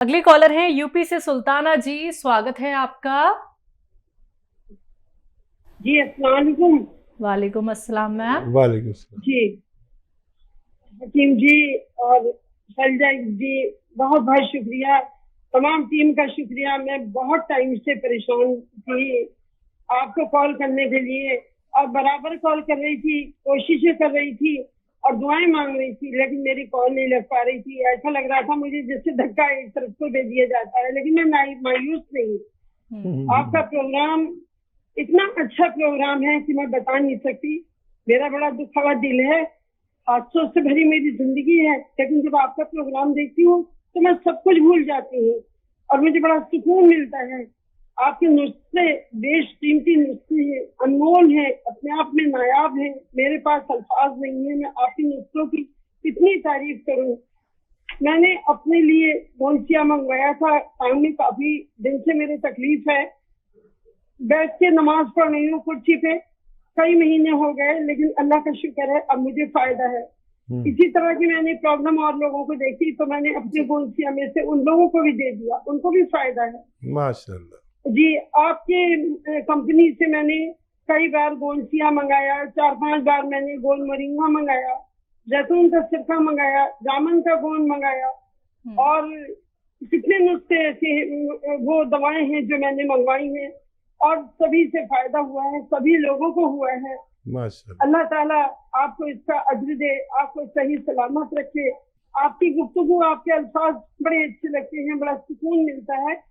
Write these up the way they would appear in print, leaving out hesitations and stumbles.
अगली कॉलर हैं यूपी से सुल्ताना जी, स्वागत है आपका। जी अस्सलाम वालेकुम। वालेकुम अस्सलाम मैम। वालेकुम सलाम। जी हकीम जी और शैलजा जी, बहुत बहुत शुक्रिया, तमाम टीम का शुक्रिया। मैं बहुत टाइम से परेशान थी आपको कॉल करने के लिए, और बराबर कॉल कर रही थी, कोशिशें कर रही थी और दुआएं मांग रही थी, लेकिन मेरी कॉल नहीं लग पा रही थी। ऐसा लग रहा था मुझे जैसे धक्का एक तरफ को दे दिया जाता है, लेकिन मैं मायूस नहीं। आपका प्रोग्राम इतना अच्छा प्रोग्राम है कि मैं बता नहीं सकती। मेरा बड़ा दुखा हुआ दिल है, हादसों से भरी मेरी जिंदगी है, लेकिन जब आपका प्रोग्राम देखती हूँ तो मैं सब कुछ भूल जाती हूँ और मुझे बड़ा सुकून मिलता है। आपके नुस्खे बेशकीमती नुस्खे हैं, अनमोल है, अपने आप में नायाब है। मेरे पास अल्फाज नहीं है, मैं आपके नुस्खों की कितनी तारीफ करूँ। मैंने अपने लिए गोंसिया मंगवाया था, सामने काफी दिन से मेरे तकलीफ है, बैठ के नमाज पढ़ रही हूँ कुर्सी पे, कई महीने हो गए, लेकिन अल्लाह का शुक्र है अब मुझे फायदा है। इसी तरह की मैंने प्रॉब्लम और लोगों को देखी तो मैंने अपने गोंसिया में से उन लोगों को भी दे दिया, उनको भी फायदा है माशाल्लाह जी। आपके कंपनी से मैंने कई बार गोंसिया मंगाया, 4-5 बार मैंने गोल मोरिंगा मंगाया, जैतून का सिरका मंगाया, जामुन का गोंद मंगाया, और कितने नुस्खे ऐसे वो दवाएं हैं जो मैंने मंगवाई हैं और सभी से फायदा हुआ है, सभी लोगों को हुआ है। माशाल्लाह। अल्लाह ताला आपको इसका अज्र दे, आपको सही सलामत रखे। आपकी गुफ्तगू, आपके अल्फाज बड़े अच्छे लगते हैं, बड़ा सुकून मिलता है।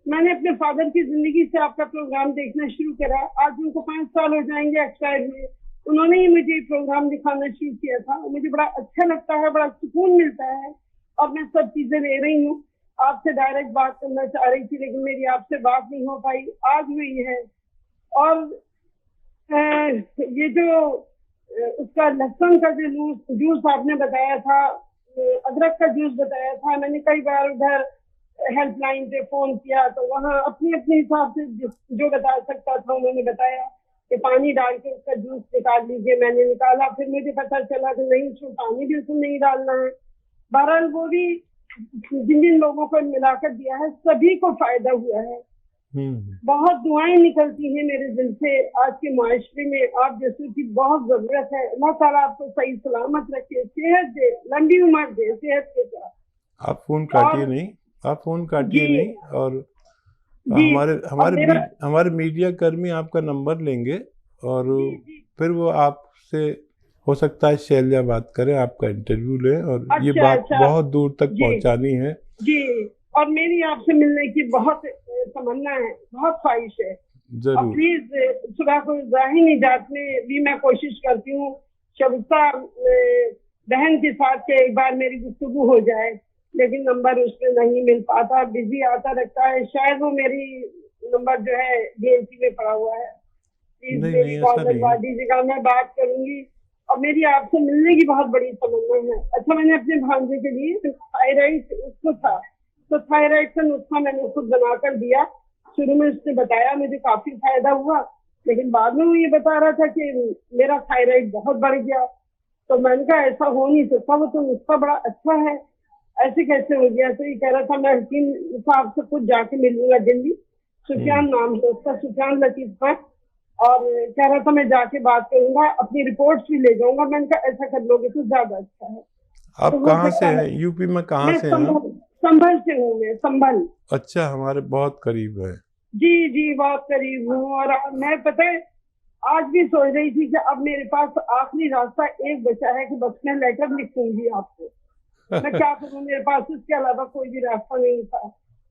मैंने अपने फादर की जिंदगी से आपका प्रोग्राम देखना शुरू करा, आज उनको 5 साल हो जाएंगे एक्सपायर हुए। उन्होंने ही मुझे प्रोग्राम दिखाना शुरू किया था, मुझे बड़ा अच्छा लगता है, बड़ा सुकून मिलता है और मैं सब चीजें ले रही हूँ। आपसे डायरेक्ट बात करना चाह रही थी, लेकिन मेरी आपसे बात नहीं हो पाई, आज हुई है। और ये जो उसका लहसुन का जो जूस आपने बताया था, अदरक का जूस बताया था, मैंने कई बार उधर हेल्पलाइन पे फोन किया तो वहाँ अपने अपने हिसाब से जो बता सकता था उन्होंने बताया कि पानी डाल के उसका जूस निकाल लीजिए। मैंने निकाला, फिर मुझे पता चला कि नहीं, उसमें पानी बिल्कुल नहीं डालना है। बहरहाल वो भी जिन जिन लोगों को मिलाकर दिया है सभी को फायदा हुआ है। बहुत दुआएं निकलती हैं मेरे दिल से आज के माशरे में, आप जैसे की बहुत जरूरत है। अल्लाह ताला आपको सही सलामत रखे, सेहत दे, लंबी उम्र दे, सेहत के साथ। आप फोन काटिए नहीं, आप फोन काटिए नहीं। और हमारे मीडिया कर्मी आपका नंबर लेंगे और फिर वो आपसे हो सकता है शैलजा बात करें, आपका इंटरव्यू लें और ये बात बहुत दूर तक पहुंचानी है जी। और मेरी आपसे मिलने की बहुत तमन्ना है, बहुत ख्वाहिश है। जरूर। प्लीज सुबह को जाहिर निजात में भी मैं कोशिश करती हूँ शगुफ्ता बहन के साथ के एक बार मेरी गुफ्तगू हो जाए, लेकिन नंबर उसमें नहीं मिल पाता, बिजी आता रहता है। शायद वो मेरी नंबर जो है DNC में पड़ा हुआ है। प्लीज मेरी कॉल लगवा दीजिएगा, मैं बात करूंगी। और मेरी आपसे मिलने की बहुत बड़ी तमन्ना है। अच्छा, मैंने अपने भांजे के लिए थायराइड उसको था, तो थायराइड का नुस्खा मैंने खुद बनाकर दिया। शुरू में उसने बताया, मुझे काफी फायदा हुआ, लेकिन बाद में वो ये बता रहा था कि मेरा थायराइड बहुत बढ़ गया। तो मैंने कहा ऐसा हो नहीं सकता, वो तो नुस्खा बड़ा अच्छा है, ऐसे कैसे हो गया? तो ये कह रहा था मैं हकीम साहब से खुद जाके मिलूंगा दिल्ली, सुफियान नाम है उसका, सुफियान लतीफ खान, और कह रहा था मैं जाके बात करूंगा, अपनी रिपोर्ट्स भी ले जाऊंगा। मैंने कहा ऐसा कर लोगे तो ज्यादा अच्छा है। आप तो कहाँ से हैं? यूपी में कहाँ से हैं? संभल से हूँ मैं, संभल। अच्छा, हमारे बहुत करीब है। जी जी, बहुत करीब हूँ। और मैं पता है आज भी सोच रही थी कि अब मेरे पास आखिरी रास्ता एक बचा है कि बस मैं लेटर लिखूंगी आपको। मैं क्या करूँ, मेरे पास इसके अलावा कोई भी रास्ता नहीं था।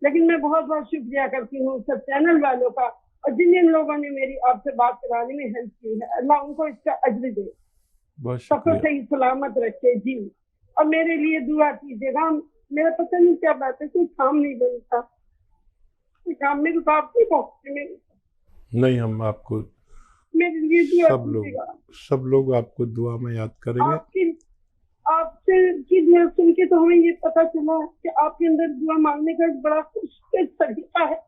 लेकिन मैं बहुत बहुत शुक्रिया करती हूँ सब चैनल वालों का, और जिन जिन लोगों ने मेरी आपसे बात कराने में हेल्प की है, अल्लाह उनको इसका अज्र दे, सबको सही सलामत रखे जी। और मेरे लिए दुआ कीजिएगा। मेरा पता नहीं क्या बात है, कोई काम नहीं बनता, काम में रुकावट नहीं पहुंचती। नहीं, हम आपको मेरे लिए दुआ सब लोग आपको दुआ में याद करेंगे। आपसे की दुआ सुन के तो हमें ये पता चला कि आपके अंदर दुआ मांगने का एक बड़ा खुश तरीका है।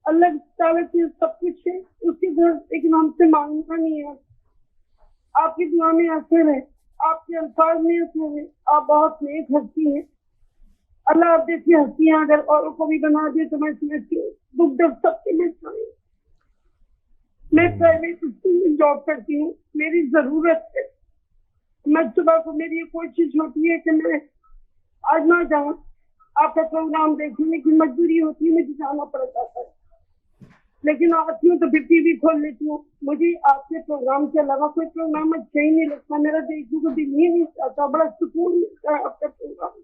अल्लाह ताला की सब कुछ है, उसके घर लेकिन हमसे मांगना नहीं है। आपकी दुआ में असर है, आपके अल्फाज में असर है, आप बहुत नेक हस्ती हैं। अल्लाह आप जैसी हस्तियां अगर औरों को भी बना दे तो मैं समझती हूँ दुख दर्द सबके मिल जाए। मैं प्राइवेट स्कूल में जॉब करती हूँ, मेरी जरूरत है, मैं सुबह को मेरी ये कोशिश होती है कि मैं आज ना जाऊँ आपका प्रोग्राम देखने की मजबूरी होती है, मुझे जाना पड़ जाता है, लेकिन आती हूँ तो फिर टीवी खोल लेती हूँ। मुझे आपके प्रोग्राम के अलावा कोई प्रोग्राम अच्छा ही नहीं लगता, मेरा देखने को दिल ही नहीं चाहता, बड़ा सुकून मिलता है आपका प्रोग्राम।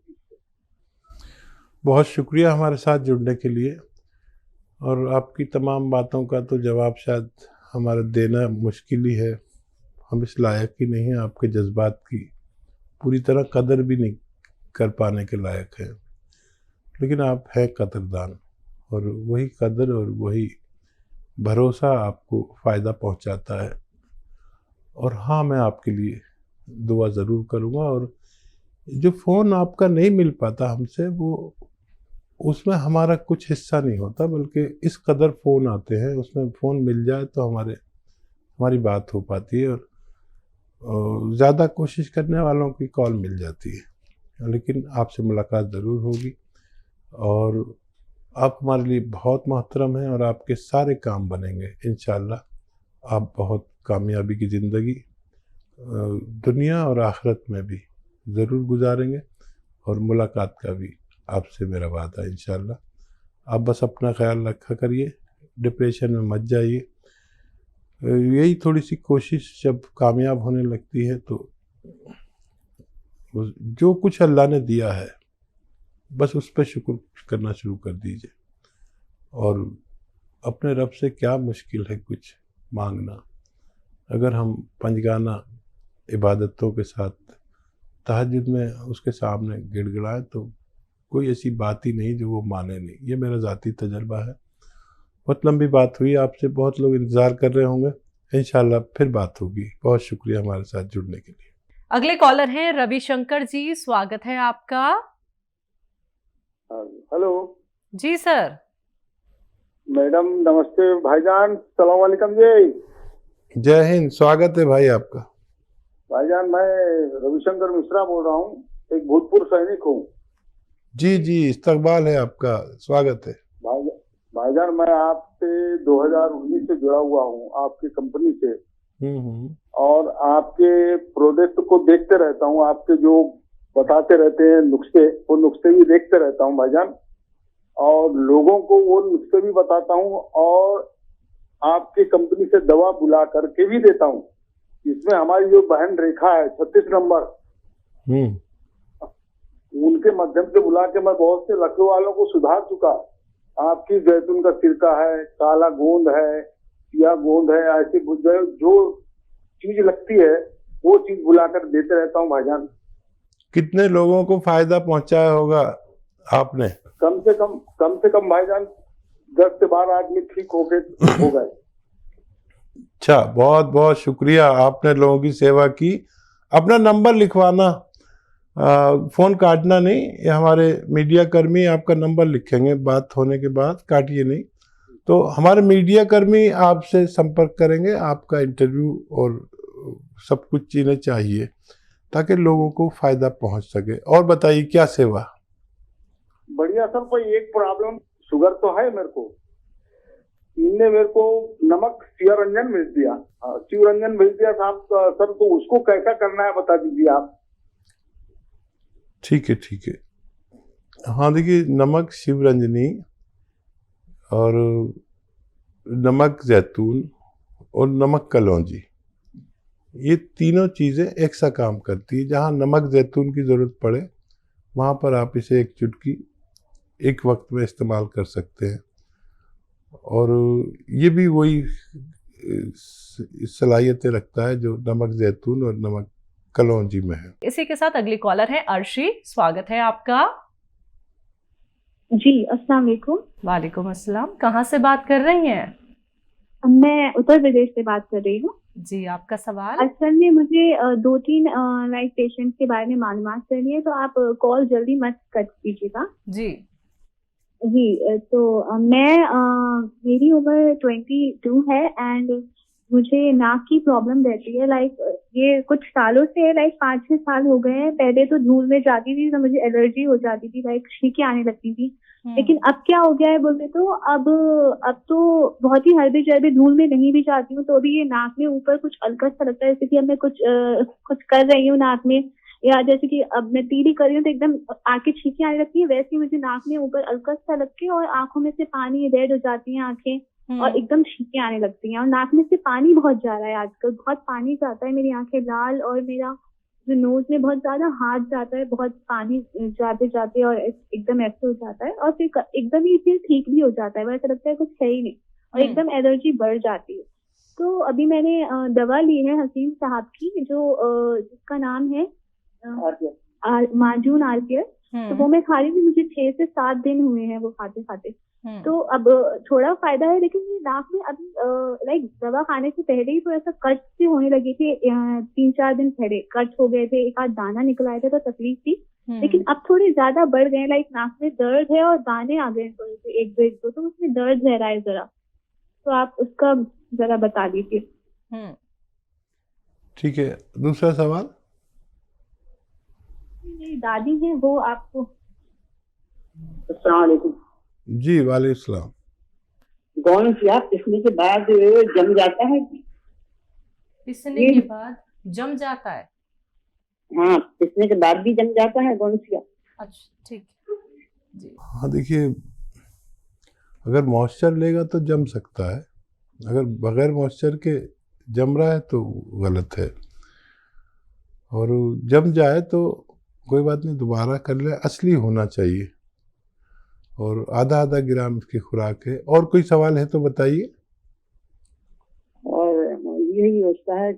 बहुत शुक्रिया हमारे साथ जुड़ने के लिए, और आपकी तमाम बातों का तो जवाब शायद हमारा देना मुश्किल ही है। हम इस लायक ही नहीं हैं, आपके जज्बात की पूरी तरह कदर भी नहीं कर पाने के लायक हैं, लेकिन आप हैं कदरदान, और वही कदर और वही भरोसा आपको फ़ायदा पहुंचाता है। और हाँ, मैं आपके लिए दुआ ज़रूर करूँगा। और जो फ़ोन आपका नहीं मिल पाता हमसे, वो उसमें हमारा कुछ हिस्सा नहीं होता, बल्कि इस कदर फ़ोन आते हैं, उसमें फ़ोन मिल जाए तो हमारी बात हो पाती है, और ज़्यादा कोशिश करने वालों की कॉल मिल जाती है। लेकिन आपसे मुलाकात ज़रूर होगी, और आप हमारे लिए बहुत मोहतरम हैं, और आपके सारे काम बनेंगे इंशाअल्लाह। आप बहुत कामयाबी की ज़िंदगी दुनिया और आखिरत में भी ज़रूर गुजारेंगे, और मुलाकात का भी आपसे मेरा वादा है इंशाअल्लाह। आप बस अपना ख्याल रखा करिए, डिप्रेशन में मत जाइए। यही थोड़ी सी कोशिश जब कामयाब होने लगती है तो जो कुछ अल्लाह ने दिया है बस उस पर शुक्र करना शुरू कर दीजिए। और अपने रब से क्या मुश्किल है कुछ मांगना, अगर हम पंजगाना इबादतों के साथ तहज्जुद में उसके सामने गिड़गिड़ाएं तो कोई ऐसी बात ही नहीं जो वो माने नहीं। ये मेरा ज़ाती तजर्बा है। बहुत लंबी बात हुई आपसे, बहुत लोग इंतज़ार कर रहे होंगे, इंशाल्लाह फिर बात होगी। बहुत शुक्रिया हमारे साथ जुड़ने के लिए। अगले कॉलर हैं रविशंकर जी, स्वागत है आपका। हेलो जी सर। मैडम, नमस्ते भाईजान, सलाम वालेकुम जी। जय हिंद, स्वागत है भाई आपका। भाईजान, मैं रविशंकर मिश्रा बोल रहा हूँ, एक भूतपूर्व सैनिक हूँ। जी जी, इस्तकबाल है आपका, स्वागत है। भाईजान, मैं आपसे 2019 से जुड़ा हुआ हूँ, आपकी कंपनी से, और आपके प्रोडक्ट को देखते रहता हूँ। आपके जो बताते रहते हैं नुस्खे, वो नुस्खे भी देखते रहता हूँ भाईजान, और लोगों को वो नुस्खे भी बताता हूँ, और आपकी कंपनी से दवा बुला करके भी देता हूँ। इसमें हमारी जो बहन रेखा है 36 नंबर, उनके माध्यम से बुला के मैं बहुत से लकड़ों वालों को सुधार चुका। आपकी जैतून का सिरका है, काला गोंद है, या गोंद है, ऐसी जो चीज लगती है वो चीज बुलाकर देते रहता हूँ भाईजान। कितने लोगों को फायदा पहुंचाया होगा आपने? कम से कम भाईजान 10 से 12 आदमी ठीक हो गए। अच्छा, बहुत बहुत शुक्रिया, आपने लोगों की सेवा की। अपना नंबर लिखवाना, फ़ोन काटना नहीं, ये हमारे मीडिया कर्मी आपका नंबर लिखेंगे बात होने के बाद, काटिए नहीं। तो हमारे मीडिया कर्मी आपसे संपर्क करेंगे, आपका इंटरव्यू और सब कुछ चीज़ें चाहिए ताकि लोगों को फ़ायदा पहुंच सके। और बताइए क्या सेवा? बढ़िया सर, कोई एक प्रॉब्लम, शुगर तो है मेरे को, इनने मेरे को नमक शिवरंजन भेज दिया, शिवरंजन भेज दिया साहब सर, तो उसको कैसा करना है बता दीजिए आप। ठीक है। हाँ देखिए, नमक शिवरंजनी और नमक जैतून और नमक कलौंजी, ये तीनों चीज़ें एक सा काम करती है। जहाँ नमक जैतून की ज़रूरत पड़े वहाँ पर आप इसे एक चुटकी एक वक्त में इस्तेमाल कर सकते हैं, और ये भी वही सलाहियतें रखता है जो नमक जैतून और नमक कलौंजी में है। इसी के साथ अगली कॉलर है अर्शी, स्वागत है आपका। जी, अस्सलाम वालेकुम। वालेकुम अस्सलाम। कहाँ से बात कर रही हैं? मैं उत्तर प्रदेश से बात कर रही हूँ। जी, आपका सवाल? असल में मुझे 2-3 लाइक पेशेंट्स के बारे में मालूमात करनी है, तो आप कॉल जल्दी मत कट कीजिएगा। जी, तो मैं मेरी उम्र 22 है, एंड मुझे नाक की प्रॉब्लम रहती है। लाइक ये कुछ सालों से है, लाइक 5-6 साल हो गए हैं। पहले तो धूल में जाती थी तो मुझे एलर्जी हो जाती थी, लाइक छींकें आने लगती थी। लेकिन अब क्या हो गया है बोले तो अब तो बहुत ही हल्दी जल्दी धूल में नहीं भी जाती हूँ तो अभी ये नाक में ऊपर कुछ अलकस सा लगता है, जैसे कि अब मैं कुछ कर रही हूँ नाक में, या जैसे कि अब मैं तीली कर रही हूँ तो एकदम आंखें छींकें आने लगती है, वैसे ही मुझे नाक में ऊपर अलकस सा लग के और आंखों में से पानी रेड हो जाती है आंखें और एकदम छींकें आने लगती हैं और नाक में से पानी बहुत जा रहा है आजकल, बहुत पानी जाता है, मेरी आंखें लाल और मेरा जो नोज में बहुत ज्यादा हाथ जाता है, बहुत पानी जाते जाते और एकदम ऐसे हो जाता है और फिर एकदम ही फिर ठीक भी हो जाता है, वैसा लगता है कुछ है ही नहीं और एकदम एलर्जी बढ़ जाती है। तो अभी मैंने दवा ली है हकीम साहब की, जो जिसका नाम है माजून आरकेयर। तो वो मैं खा रही थी, मुझे 6 से 7 दिन हुए हैं वो खाते खाते। तो अब थोड़ा फायदा है, लेकिन ये नाक में अभी लाइक दवा खाने से पहले ही थोड़ा सा कट से होने लगी थी। 3-4 दिन पहले कट हो गए थे, एक आध दाना निकल आया था तो तकलीफ थी, लेकिन अब थोड़े ज्यादा बढ़ गए। लाइक नाक में दर्द है और दाने आ गए थोड़े से, 1-2 तो उसमें दर्द रह रहा है जरा, तो आप उसका जरा बता दीजिए। ठीक है, दूसरा सवाल। मेरी दादी है वो आपको। अस्सलाम वालेकुम। जी वालेकुम सलाम। गौन सिया पिसने के बाद जम जाता है? पिसने के बाद जम जाता है? हाँ, पिसने के बाद भी जम जाता है गौन सिया। अच्छा ठीक जी। हाँ देखिए, अगर मॉइस्चर लेगा तो जम सकता है, अगर बगैर मॉइस्चर के जम रहा है तो गलत है। और जम जाए तो कोई बात नहीं, दोबारा कर ले, असली होना चाहिए। और आधा ग्राम इसकी खुराक है। और कोई सवाल है तो बताइए। और यही होता है।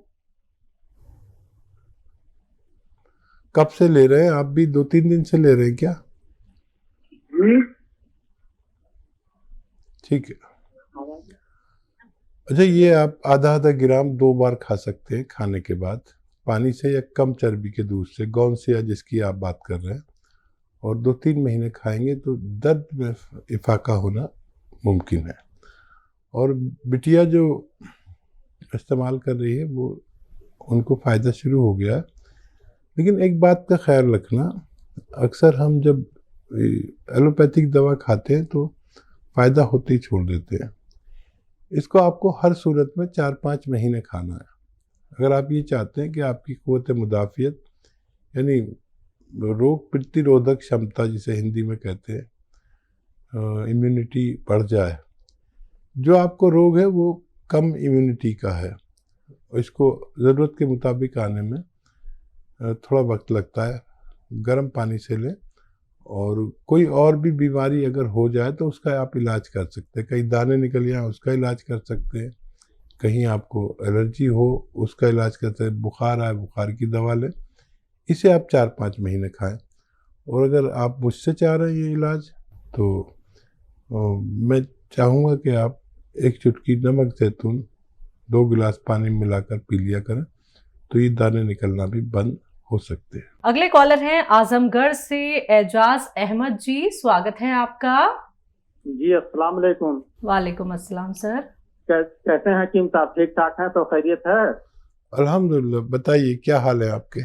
कब से ले रहे हैं आप? भी 2-3 दिन से ले रहे हैं क्या? ठीक है। अच्छा, ये आप आधा ग्राम 2 बार खा सकते हैं खाने के बाद, पानी से या कम चर्बी के दूध से, गौन सिया जिसकी आप बात कर रहे हैं। और 2-3 महीने खाएंगे तो दर्द में इफाका होना मुमकिन है। और बिटिया जो इस्तेमाल कर रही है वो, उनको फ़ायदा शुरू हो गया है। लेकिन एक बात का ख्याल रखना, अक्सर हम जब एलोपैथिक दवा खाते हैं तो फ़ायदा होते ही छोड़ देते हैं। इसको आपको हर सूरत में 4-5 महीने खाना है। अगर आप ये चाहते हैं कि आपकी क़ुव्वत मुदाफ़ियत यानी रोग प्रतिरोधक क्षमता जिसे हिंदी में कहते हैं, इम्यूनिटी बढ़ जाए। जो आपको रोग है वो कम इम्यूनिटी का है, इसको ज़रूरत के मुताबिक आने में थोड़ा वक्त लगता है। गर्म पानी से लें। और कोई और भी बीमारी अगर हो जाए तो उसका आप इलाज कर सकते हैं। कहीं दाने निकल जाए उसका इलाज कर सकते हैं, कहीं आपको एलर्जी हो उसका इलाज कर सकते हैं, बुखार आए बुखार की दवा लें। इसे आप 4-5 महीने खाएं। और अगर आप मुझसे चाह रहे हैं ये इलाज तो मैं चाहूँगा कि आप 1 चुटकी नमक जैतून 2 गिलास पानी में मिलाकर पी लिया करें, तो ये दाने निकलना भी बंद हो सकते हैं। अगले कॉलर हैं आजमगढ़ से एजाज अहमद जी, स्वागत है आपका। जी अस्सलाम वालेकुम। वालेकुम अस्सलाम सर। कैसे हैं हकीम साहब? ठीक ठाक हैं? तो खैरियत है? अल्हम्दुलिल्लाह। बताइए क्या हाल है आपके?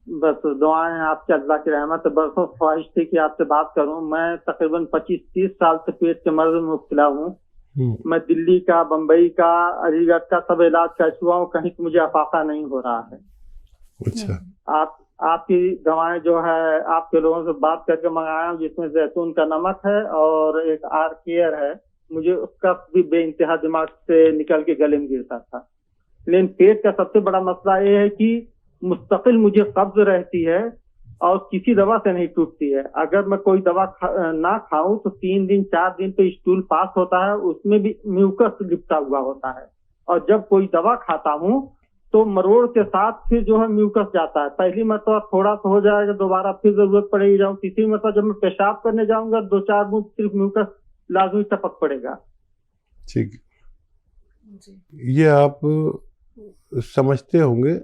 बस दुआएं हैं आपके, अल्लाह की रहमत। बरसों ख्वाहिश थी कि आपसे बात करूं। मैं तकरीबन 25-30 साल से पेट के मर्ज में मुब्तला हूँ। मैं दिल्ली का, बम्बई का, अलीगढ़ का सब इलाज कर चुका हूँ, कहीं मुझे अफाका नहीं हो रहा है। अच्छा। आपकी दवाएं जो है आपके लोगों से बात करके मंगाया हूँ, जिसमें जैतून का नमक है और एक आरकेयर है। मुझे उसका भी बेइंतहा दिमाग से निकल के गले में गिरता था। लेकिन पेट का सबसे बड़ा मसला ये है कि मुस्तकिल मुझे कब्ज रहती है और किसी दवा से नहीं टूटती है। अगर मैं कोई दवा ना खाऊं तो 3 दिन 4 दिन पे स्टूल पास होता है, उसमें भी म्यूकस लिपटा हुआ होता है। और जब कोई दवा खाता हूं तो मरोड़ के साथ फिर जो है म्यूकस जाता है। पहली मरतबा थोड़ा सा हो जाएगा, दोबारा फिर जरूरत पड़ेगी जाऊँ। तीसरी मरतबा जब मैं पेशाब करने जाऊंगा 2-4 बूंद सिर्फ म्यूकस लाजमी टपक पड़ेगा। ठीक, ये आप समझते होंगे,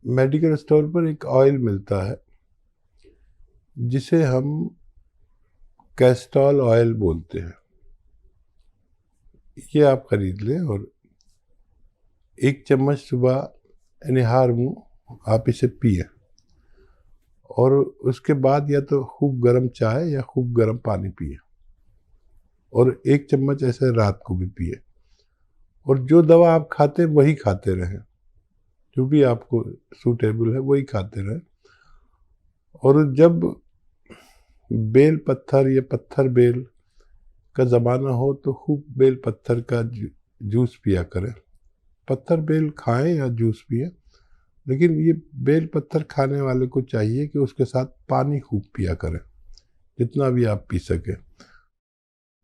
मेडिकल स्टोर पर एक ऑयल मिलता है जिसे हम कैस्टॉल ऑयल बोलते हैं। ये आप खरीद लें और 1 चम्मच सुबह निहार मुँह आप इसे पिए, और उसके बाद या तो खूब गर्म चाय या खूब गर्म पानी पिए, और 1 चम्मच ऐसे रात को भी पिए। और जो दवा आप खाते हैं वही खाते रहें, जो भी आपको सूटेबल है वही खाते रहें। और जब बेल पत्थर या पत्थर बेल का ज़माना हो तो खूब बेल पत्थर का जूस पिया करें। पत्थर बेल खाएं या जूस पिए, लेकिन ये बेल पत्थर खाने वाले को चाहिए कि उसके साथ पानी खूब पिया करें, जितना भी आप पी सकें।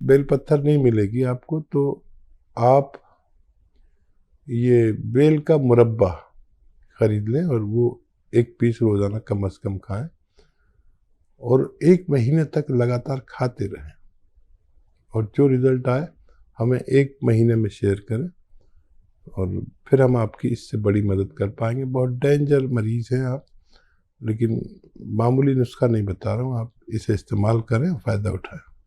बेल पत्थर नहीं मिलेगी आपको तो आप ये बेल का मुरब्बा खरीद लें और वो 1 पीस रोज़ाना कम से कम खाएं, और 1 महीने तक लगातार खाते रहें, और जो रिज़ल्ट आए हमें 1 महीने में शेयर करें, और फिर हम आपकी इससे बड़ी मदद कर पाएंगे। बहुत डेंजर मरीज़ हैं आप, लेकिन मामूली नुस्खा नहीं बता रहा हूँ, आप इसे इस्तेमाल करें, फ़ायदा उठाएं।